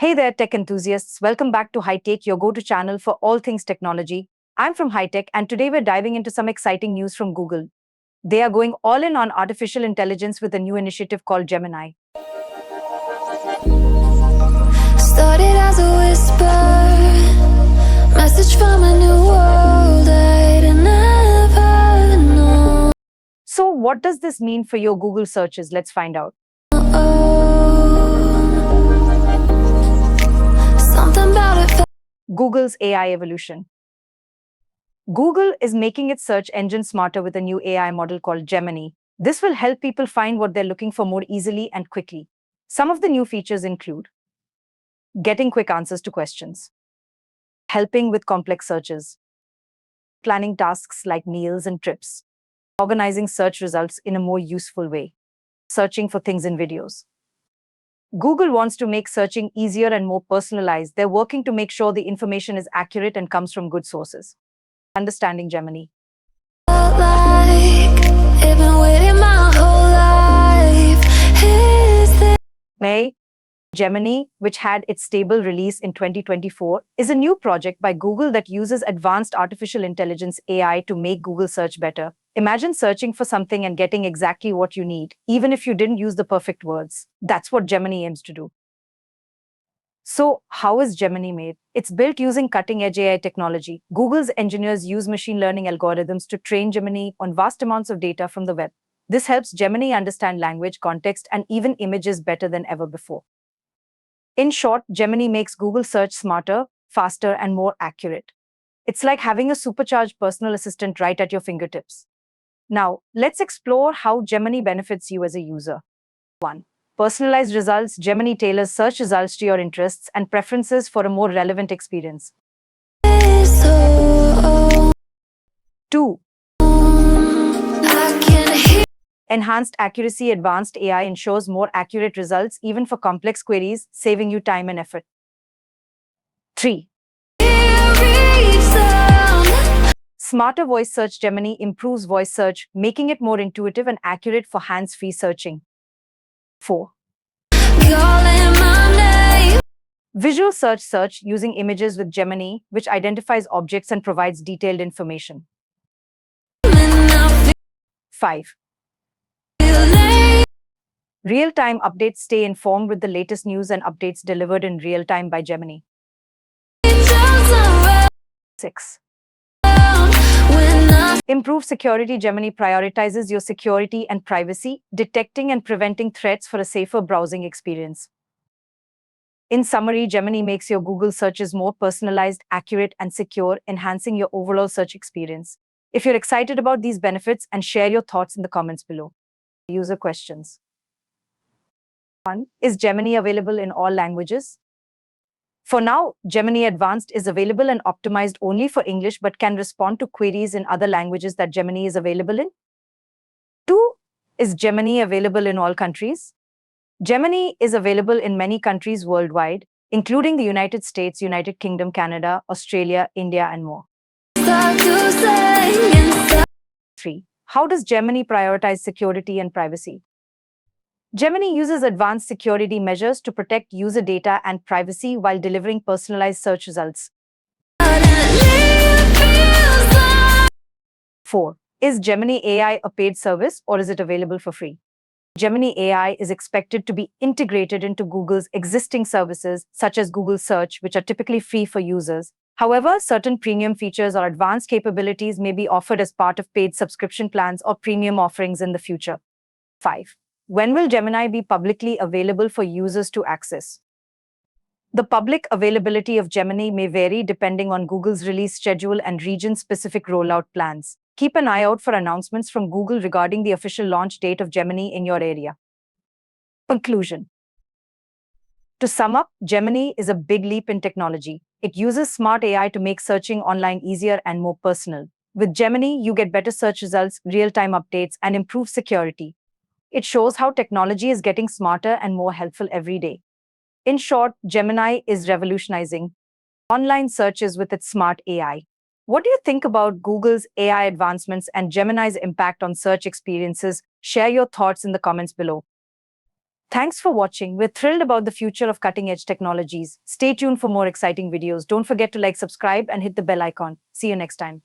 Hey there, tech enthusiasts. Welcome back to HighTech, your go-to channel for all things technology. I'm from HighTech, and today we're diving into some exciting news from Google. They are going all in on artificial intelligence with a new initiative called Gemini. Started as a whisper, message from a new world I'd never known. So, what does this mean for your Google searches? Let's find out. Something about it. Google's AI evolution. Google is making its search engine smarter with a new AI model called Gemini. This will help people find what they're looking for more easily and quickly. Some of the new features include getting quick answers to questions, helping with complex searches, planning tasks like meals and trips, organizing search results in a more useful way, searching for things in videos. Google wants to make searching easier and more personalized. They're working to make sure the information is accurate and comes from good sources. Understanding Gemini. Like I've been waiting my whole life. Is this May Gemini, which had its stable release in 2024, is a new project by Google that uses advanced artificial intelligence AI to make Google search better. Imagine searching for something and getting exactly what you need, even if you didn't use the perfect words. That's what Gemini aims to do. So, how is Gemini made? It's built using cutting-edge AI technology. Google's engineers use machine learning algorithms to train Gemini on vast amounts of data from the web. This helps Gemini understand language, context, and even images better than ever before. In short, Gemini makes Google search smarter, faster, and more accurate. It's like having a supercharged personal assistant right at your fingertips. Now, let's explore how Gemini benefits you as a user. 1. Personalized results. Gemini tailors search results to your interests and preferences for a more relevant experience. so 2. I can hear Enhanced accuracy. Advanced AI ensures more accurate results even for complex queries, saving you time and effort. 3. every sound. Smarter voice search. Gemini improves voice search, making it more intuitive and accurate for hands-free searching. 4. Calling my name. Visual search using images with Gemini, which identifies objects and provides detailed information. And I 5. feel late. Real-time updates. Stay informed with the latest news and updates delivered in real time by Gemini. Just around 6. when I Improve security. Gemini prioritizes your security and privacy, detecting and preventing threats for a safer browsing experience. In summary, Gemini makes your Google searches more personalized, accurate, and secure, enhancing your overall search experience. If you're excited about these benefits, and share your thoughts in the comments below. User questions. 1. Is Gemini available in all languages? For now, Gemini Advanced is available and optimized only for English but can respond to queries in other languages that Gemini is available in. 2. Is Gemini available in all countries? Gemini is available in many countries worldwide, including the United States, United Kingdom, Canada, Australia, India, and more. start to sing inside. 3. How does Gemini prioritize security and privacy? Gemini uses advanced security measures to protect user data and privacy while delivering personalized search results. 4. Is Gemini AI a paid service or is it available for free? Gemini AI is expected to be integrated into Google's existing services, such as Google Search, which are typically free for users. However, certain premium features or advanced capabilities may be offered as part of paid subscription plans or premium offerings in the future. 5. When will Gemini be publicly available for users to access? The public availability of Gemini may vary depending on Google's release schedule and region-specific rollout plans. Keep an eye out for announcements from Google regarding the official launch date of Gemini in your area. Conclusion. To sum up, Gemini is a big leap in technology. It uses smart AI to make searching online easier and more personal. With Gemini, you get better search results, real-time updates, and improved security. It shows how technology is getting smarter and more helpful every day. In short, Gemini is revolutionizing online searches with its smart AI. What do you think about Google's AI advancements and Gemini's impact on search experiences? Share your thoughts in the comments below. Thanks for watching. We're thrilled about the future of cutting-edge technologies. Stay tuned for more exciting videos. Don't forget to like, subscribe, and hit the bell icon. See you next time.